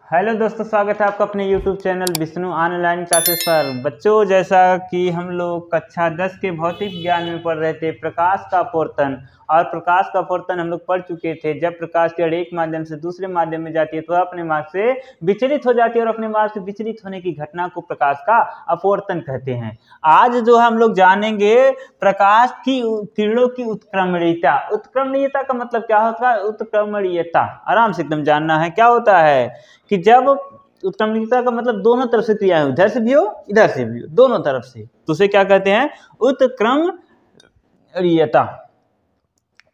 Hello दोस्तों, स्वागत है आपका अपने YouTube channel Vishnu online classes पर। बच्चों, जैसा कि हम लोग कक्षा 10 के भौतिक ज्ञान में पढ़ रहे थे प्रकाश का अपवर्तन, और प्रकाश का अपवर्तन हम लोग पढ़ चुके थे। जब प्रकाश की एक माध्यम से दूसरे माध्यम में जाती है तो अपने मार्ग से विचलित हो जाती है, और अपने मार्ग से विचलित होने की घटना को प्रकाश का अपवर्तन कहते हैं। आज जो हम लोग जानेंगे प्रकाश की किरणों की उत्क्रमणीयता। उत्क्रमणीयता का मतलब क्या होता है? उत्क्रमणीयता आराम से एकदम जानना है। क्या होता है कि जब उत्क्रमणीयता का मतलब दोनों तरफ से क्रिया है, उधर से भी हो इधर से भी हो, दोनों तरफ से, तो उसे क्या कहते हैं? उत्क्रमणीयता।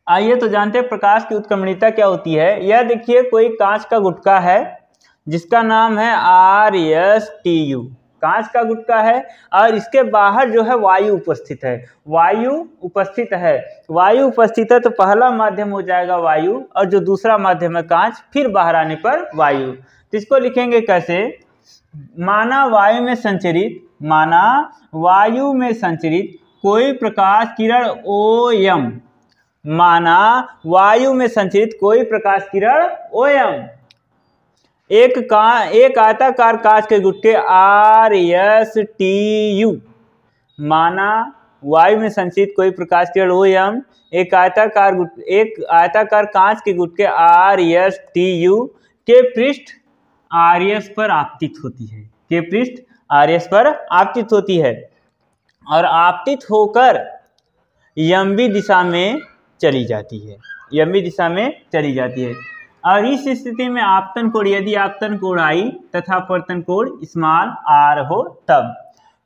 आइए तो जानते हैं प्रकाश की उत्क्रमणीयता क्या होती है। यह देखिए, कोई कांच का गुटका है जिसका नाम है RSTU। कांच का गुटका है और इसके बाहर जो है वायु उपस्थित है। वायु उपस्थित है, वायु उपस्थित है तो पहला माध्यम हो जाएगा वायु, और जो दूसरा माध्यम है कांच, फिर बाहर आने पर वायु। तो इसको लिखेंगे कैसे? माना वायु में संचरित, माना वायु में संचरित कोई प्रकाश किरण OM, माना वायु में संचरित कोई प्रकाश किरण OM एक आयताकार कांच के गुटके RSTU, माना वायु में संचरित कोई प्रकाश किरण OM एक आयताकार कांच के गुटके RSTU के पृष्ठ RS पर आपतित होती है, के पृष्ठ RS पर आपतित होती है, और आपतित होकर यम्बी दिशा में चली जाती है, यम्बी दिशा में चली जाती है। और इस स्थिति में आपतन कोण, यदि आपतन कोण I तथा अपवर्तन कोण r हो तब।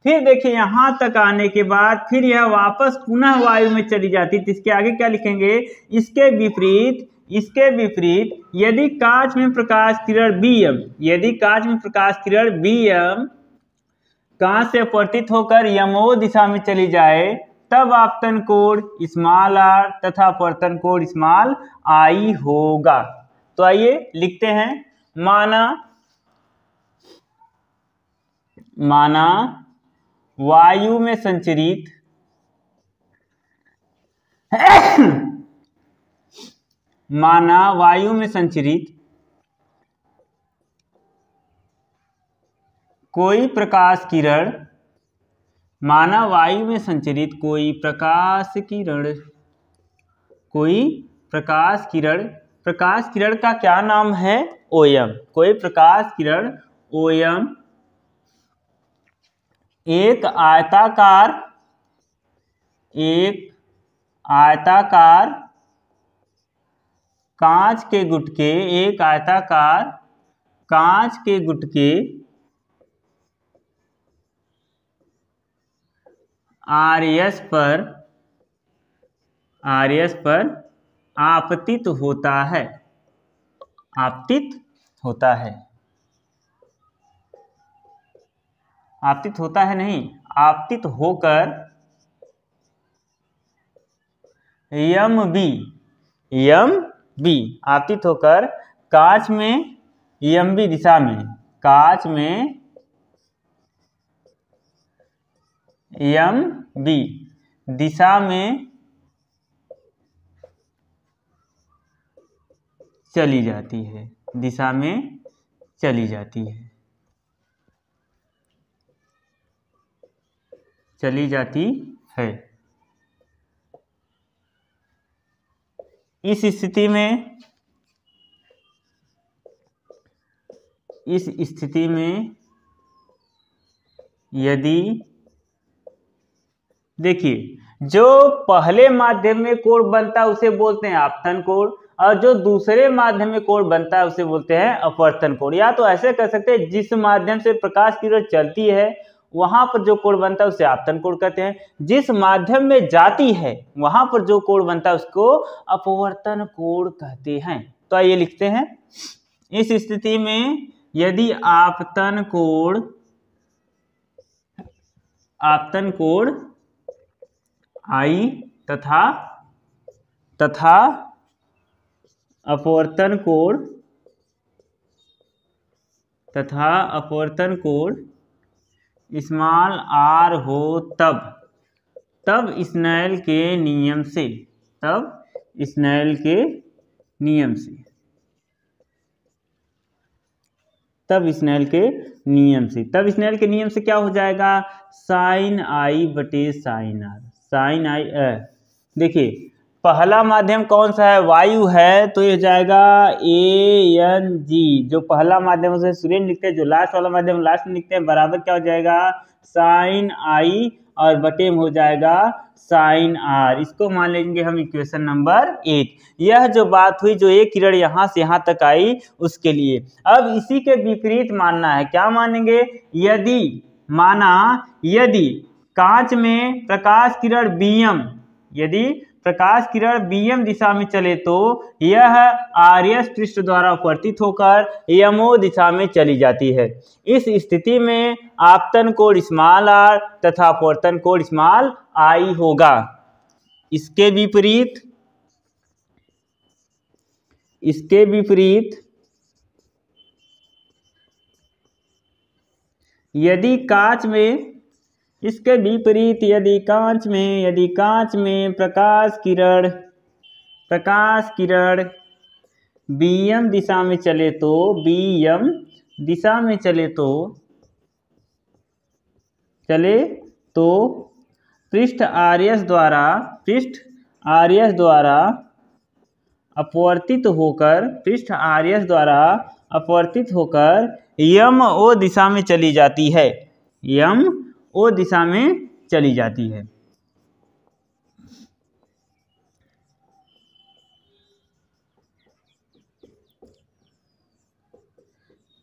फिर देखिए, यहां तक आने के बाद फिर यह वापस पुनः वायु में चली जाती है। तो इसके आगे क्या लिखेंगे? इसके विपरीत यदि कांच में प्रकाश किरण BM, यदि कांच में प्रकाश किरण BM कांच से अपवर्तित होकर यमो दिशा में चली जाए, तब आपतन कोण r तथा अपवर्तन कोण I होगा। तो आइए लिखते हैं। माना वायु में संचरित माना वायु में संचरित कोई प्रकाश किरण, माना वायु में संचरित कोई प्रकाश किरण का क्या नाम है? OM। कोई प्रकाश किरण OM एक आयताकार कांच के गुटके, एक आयताकार कांच के गुटके RS पर आपतित होता है, आपतित होता है नहीं, आपतित होकर MB आपतित होकर कांच में MB दिशा में, कांच में MB दिशा में चली जाती है, दिशा में चली जाती है। इस स्थिति में यदि देखिए, जो पहले माध्यम में कोण बनता है उसे बोलते हैं आपतन कोण, और जो दूसरे माध्यम में कोण बनता है उसे बोलते हैं अपवर्तन कोण। या तो ऐसे कह सकते हैं, जिस माध्यम से प्रकाश किरण चलती है वहां पर जो कोण बनता है उसे आपतन कोण कहते हैं। जिस माध्यम में जाती है वहां पर जो कोण बनता है उसको अपवर्तन कोण कहते हैं। तो आइए लिखते हैं। इस स्थिति में यदि आपतन कोण I तथा अपवर्तन कोण r हो तब स्नेल के नियम से तब स्नेल के नियम से, तब स्नेल के नियम से क्या हो जाएगा, साइन आई बटे साइन आर, साइन आई। देखिए पहला माध्यम कौन सा है, वायु है, तो ये हो जाएगा ANG, जो पहला माध्यम उसे शुरू में लिखते हैं, जो लास्ट वाला माध्यम लास्ट में लिखते हैं, बराबर क्या हो जाएगा, साइन आई और बटे में हो जाएगा साइन आर। इसको मान लेंगे हम इक्वेशन नंबर 1। यह जो बात हुई, जो एक किरण यहाँ से यहाँ तक आई उसके लिए। अब इसी के विपरीत मानना है, क्या मानेंगे, यदि माना यदि कांच में प्रकाश किरण बीएम, यदि प्रकाश किरण बीएम दिशा में चले तो यह आरएस पृष्ठ द्वारा अपवर्तित होकर यमो दिशा में चली जाती है। इस स्थिति में आपतन कोण स्मॉल आर तथा अपवर्तन कोण स्मॉल आई होगा। इसके विपरीत यदि कांच में, इसके विपरीत यदि कांच में प्रकाश किरण बीएम दिशा में चले तो, बीएम दिशा में चले तो पृष्ठ आरएस द्वारा अपवर्तित होकर यम ओ दिशा में चली जाती है, यम ओ दिशा में चली जाती है।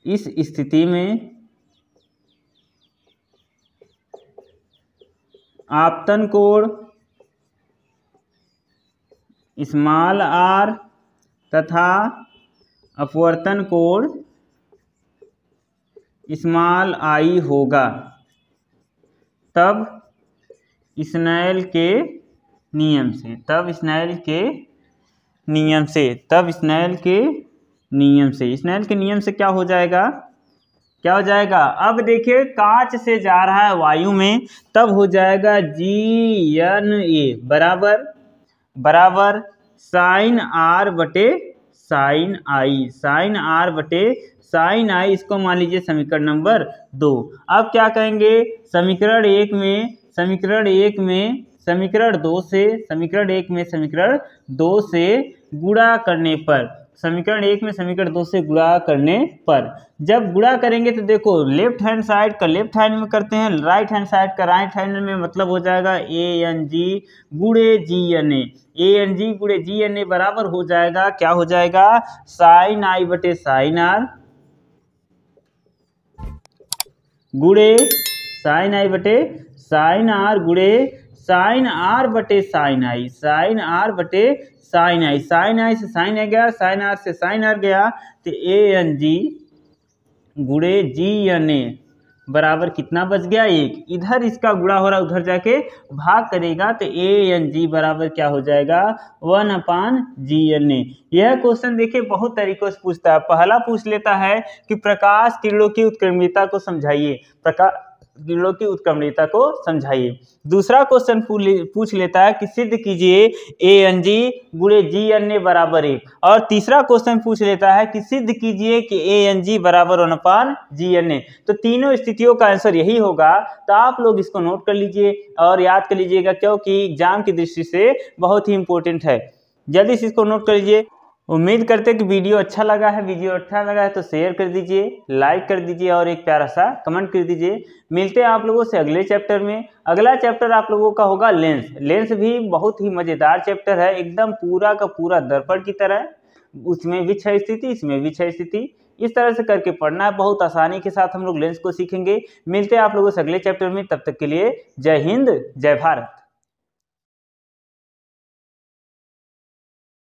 इस स्थिति में आपतन कोण स्मॉल आर तथा अपवर्तन कोण स्मॉल आई होगा। तब स्नेल के नियम से, स्नेल के नियम से क्या हो जाएगा, अब देखिए कांच से जा रहा है वायु में, तब हो जाएगा GNA बराबर साइन आर बटे साइन आई, इसको मान लीजिए समीकरण नंबर 2। अब क्या कहेंगे, समीकरण 1 में समीकरण 2 से गुणा करने पर, समीकरण 1 में समीकरण 2 से गुणा करने पर, जब गुणा करेंगे तो देखो लेफ्ट हैंड साइड का लेफ्ट हैंड में करते हैं, राइट हैंड साइड का राइट हैंड में, मतलब हो जाएगा ANG गुणे GNA, ANG गुणे GNA बराबर हो जाएगा, क्या हो जाएगा, साइन आई बटे साइन आर गुणे साइन आई बटे साइन आर गुणे साइन आर बटे साइन आई, साइन आर बटे साइन आई, साइन आई से साइन आ गया, साइन आर से साइन आर गया, तो ANG गुणे GNA बराबर कितना बच गया, 1। इधर इसका गुणा हो रहा है, उधर जाके भाग करेगा तो ANG बराबर क्या हो जाएगा, 1/GNA। यह क्वेश्चन देखिए बहुत तरीकों से पूछता है। पहला पूछ लेता है कि प्रकाश किरणों की उत्क्रमणीयता को समझाइए, दूसरा क्वेश्चन पूछ लेता है कि सिद्ध कीजिए ANG गुणे GNA बराबर 1, और तीसरा क्वेश्चन पूछ लेता है कि सिद्ध कीजिए कि ANG बराबर 1/GNA। तो तीनों स्थितियों का आंसर यही होगा। तो आप लोग इसको नोट कर लीजिए और याद कर लीजिएगा, क्योंकि एग्जाम की दृष्टि से बहुत ही इंपॉर्टेंट है। जल्दी से इसको नोट कर लीजिए। उम्मीद करते हैं कि वीडियो अच्छा लगा है, तो शेयर कर दीजिए, लाइक कर दीजिए और एक प्यारा सा कमेंट कर दीजिए। मिलते हैं आप लोगों से अगले चैप्टर में। अगला चैप्टर आप लोगों का होगा लेंस भी बहुत ही मज़ेदार चैप्टर है, एकदम पूरा का पूरा दर्पण की तरह। उसमें भी 6 स्थिति, इसमें भी 6 स्थिति, इस तरह से करके पढ़ना है। बहुत आसानी के साथ हम लोग लेंस को सीखेंगे। मिलते हैं आप लोगों से अगले चैप्टर में, तब तक के लिए जय हिंद जय भारत।